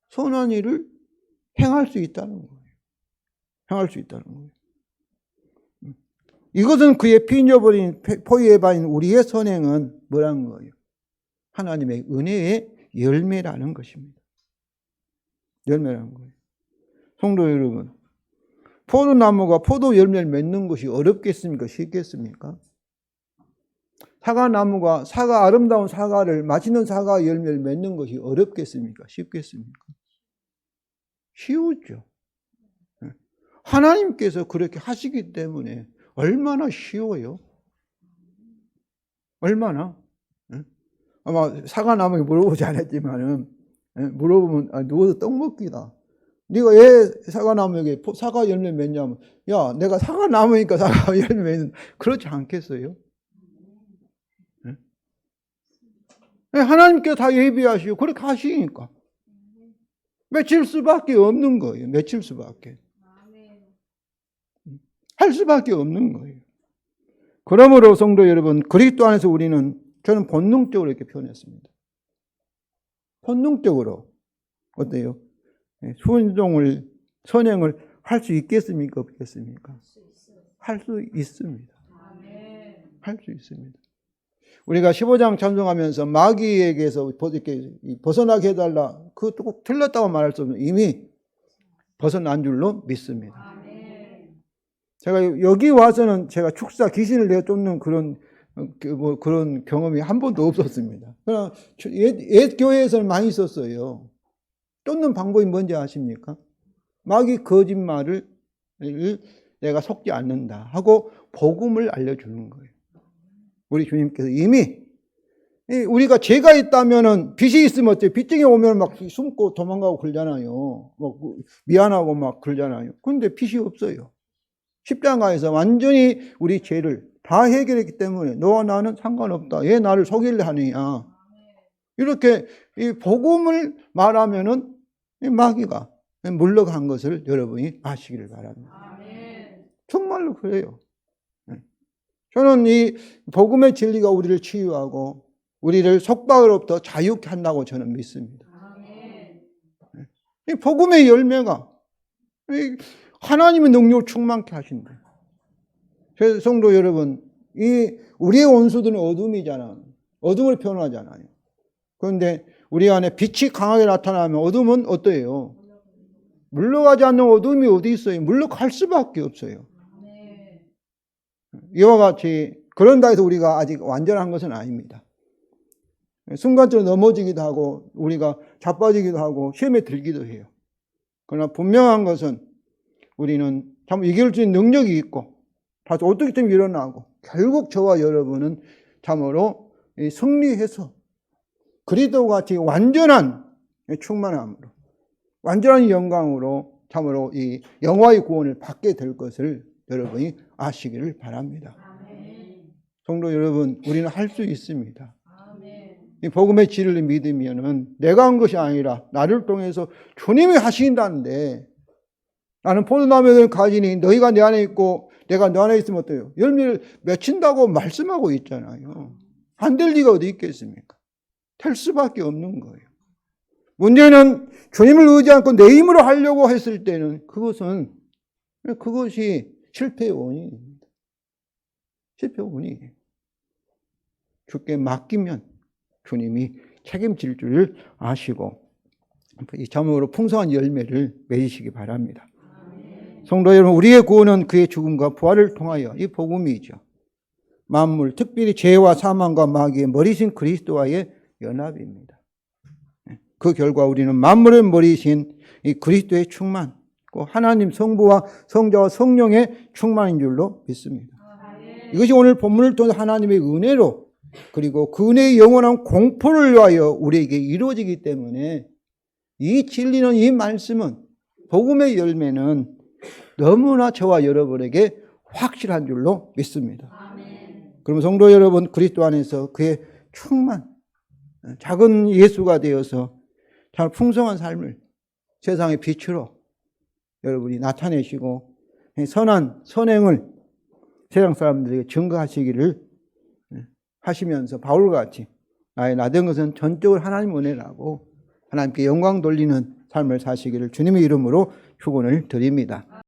선한 일을 행할 수 있다는 거예요. 행할 수 있다는 거예요. 이것은 그의 피잊어버린 포위해버린 우리의 선행은 뭐라는 거예요? 하나님의 은혜의 열매라는 것입니다. 열매라는 거예요. 성도 여러분, 포도나무가 포도 열매를 맺는 것이 어렵겠습니까? 쉽겠습니까? 사과나무가 아름다운 사과를, 맛있는 사과 열매를 맺는 것이 어렵겠습니까? 쉽겠습니까? 쉬우죠. 하나님께서 그렇게 하시기 때문에 얼마나 쉬워요? 얼마나? 아마 사과나무에 물어보지 않았지만은 물어보면 누워서 떡 먹기다. 네가 왜 사과나무에게 사과 열매 맺냐면 야 내가 사과나무니까 사과 열매 맺는 그렇지 않겠어요? 하나님께서 다 예비하시고 그렇게 하시니까 맺힐 수밖에 없는 거예요. 맺힐 수밖에. 할 수밖에 없는 거예요. 그러므로 성도 여러분, 그리스도 안에서 저는 본능적으로 이렇게 표현했습니다. 본능적으로 어때요? 선행을 할 수 있겠습니까? 없겠습니까? 할 수 있습니다. 할 수 있습니다. 우리가 15장 찬송하면서 마귀에게서 이렇게 벗어나게 해달라. 그것도 꼭 틀렸다고 말할 수 없는 이미 벗어난 줄로 믿습니다. 제가 여기 와서는 제가 축사 귀신을 내어 쫓는 그런 경험이 한 번도 없었습니다. 그러나 옛 교회에서는 많이 있었어요. 쫓는 방법이 뭔지 아십니까? 마귀 거짓말을 내가 속지 않는다 하고 복음을 알려주는 거예요. 우리 주님께서 이미 우리가 죄가 있다면은 빚이 있으면 어때요? 빚쟁이 오면 막 숨고 도망가고 그러잖아요. 미안하고 막 그러잖아요. 그런데 빚이 없어요. 십자가에서 완전히 우리 죄를 다 해결했기 때문에 너와 나는 상관없다. 왜 나를 속이려 하느냐. 이렇게 이 복음을 말하면은 이 마귀가 물러간 것을 여러분이 아시기를 바랍니다. 정말로 그래요. 저는 이 복음의 진리가 우리를 치유하고 우리를 속박으로부터 자유케 한다고 저는 믿습니다. 이 복음의 열매가 하나님의 능력을 충만케 하신다. 그래서 성도 여러분, 우리의 원수들은 어둠이잖아요. 어둠을 표현하잖아요. 그런데 우리 안에 빛이 강하게 나타나면 어둠은 어때요? 물러가지 않는 어둠이 어디 있어요? 물러갈 수밖에 없어요. 이와 같이 그런다 해서 우리가 아직 완전한 것은 아닙니다. 순간적으로 넘어지기도 하고 우리가 자빠지기도 하고 시험에 들기도 해요. 그러나 분명한 것은 우리는 참 이길 수 있는 능력이 있고 다시 어떻게 좀 일어나고 결국 저와 여러분은 참으로 승리해서 그리스도와 같이 완전한 충만함으로 완전한 영광으로 참으로 이 영화의 구원을 받게 될 것을 여러분이 아시기를 바랍니다. 성도 여러분, 우리는 할 수 있습니다. 이 복음의 진리를 믿으면은 내가 한 것이 아니라 나를 통해서 주님이 하신다는데 나는 포도나무를 가지니 너희가 내 안에 있고 내가 너 안에 있으면 어때요? 열매를 맺힌다고 말씀하고 있잖아요. 안 될 리가 어디 있겠습니까? 될 수밖에 없는 거예요. 문제는 주님을 의지 않고 내 힘으로 하려고 했을 때는 그것이 실패의 원인입니다. 실패의 원인이에요. 주께 맡기면 주님이 책임질 줄 아시고 이 참으로 풍성한 열매를 맺으시기 바랍니다. 성도 여러분, 우리의 구원은 그의 죽음과 부활을 통하여 이 복음이죠. 만물, 특별히 죄와 사망과 마귀의 머리신 그리스도와의 연합입니다. 그 결과 우리는 만물의 머리신 이 그리스도의 충만, 하나님 성부와 성자와 성령의 충만인 줄로 믿습니다. 이것이 오늘 본문을 통해 하나님의 은혜로 그리고 그 은혜의 영원한 공포를 위하여 우리에게 이루어지기 때문에 이 진리는 이 말씀은 복음의 열매는 너무나 저와 여러분에게 확실한 줄로 믿습니다. 그럼 성도 여러분, 그리스도 안에서 그의 충만 작은 예수가 되어서 참 풍성한 삶을 세상의 빛으로 여러분이 나타내시고 선한 선행을 세상 사람들에게 증거하시기를 하시면서 바울같이 나의 나된 것은 전적으로 하나님 은혜라고 하나님께 영광 돌리는 삶을 사시기를 주님의 이름으로 축원을 드립니다.